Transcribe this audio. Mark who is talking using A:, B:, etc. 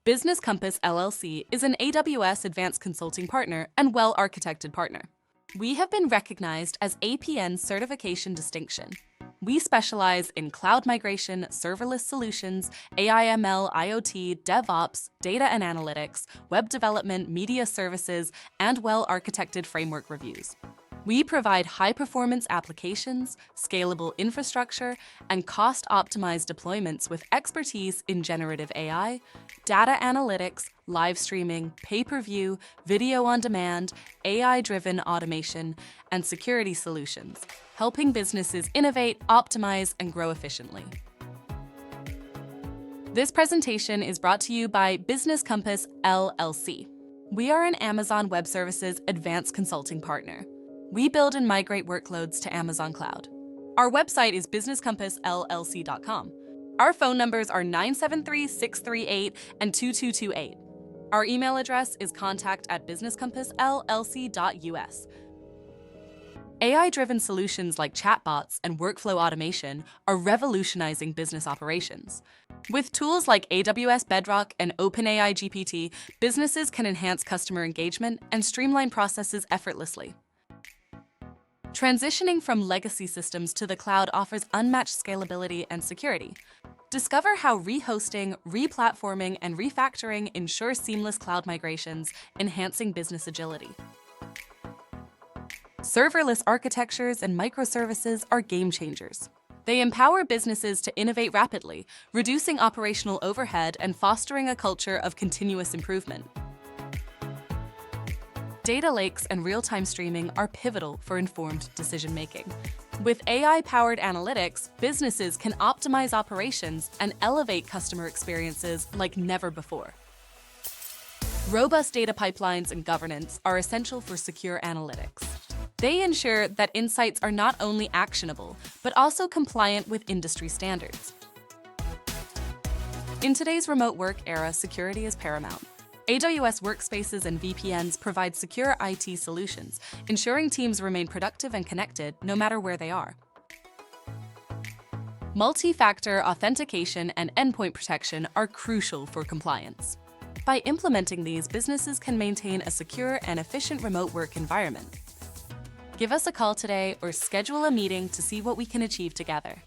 A: Business Compass LLC is an AWS advanced consulting partner and well-architected partner. We have been recognized as APN certification distinction. We specialize in cloud migration, serverless solutions, AI/ML, IoT, DevOps, data and analytics, web development, media services, and well-architected framework reviews. We provide high-performance applications, scalable infrastructure, and cost-optimized deployments with expertise in generative AI, data analytics, live streaming, pay-per-view, video on demand, AI-driven automation, and security solutions, helping businesses innovate, optimize, and grow efficiently. This presentation is brought to you by Business Compass LLC. We are an Amazon Web Services advanced consulting partner. We build and migrate workloads to Amazon Cloud. Our website is businesscompassllc.com. Our phone numbers are 973-638 and 2228. Our email address is contact@businesscompassllc.us. AI-driven solutions like chatbots and workflow automation are revolutionizing business operations. With tools like AWS Bedrock and OpenAI GPT, businesses can enhance customer engagement and streamline processes effortlessly. Transitioning from legacy systems to the cloud offers unmatched scalability and security. Discover how rehosting, replatforming, and refactoring ensure seamless cloud migrations, enhancing business agility. Serverless architectures and microservices are game changers. They empower businesses to innovate rapidly, reducing operational overhead and fostering a culture of continuous improvement. Data lakes and real-time streaming are pivotal for informed decision-making. With AI-powered analytics, businesses can optimize operations and elevate customer experiences like never before. Robust data pipelines and governance are essential for secure analytics. They ensure that insights are not only actionable, but also compliant with industry standards. In today's remote work era, security is paramount. AWS workspaces and VPNs provide secure IT solutions, ensuring teams remain productive and connected no matter where they are. Multi-factor authentication and endpoint protection are crucial for compliance. By implementing these, businesses can maintain a secure and efficient remote work environment. Give us a call today or schedule a meeting to see what we can achieve together.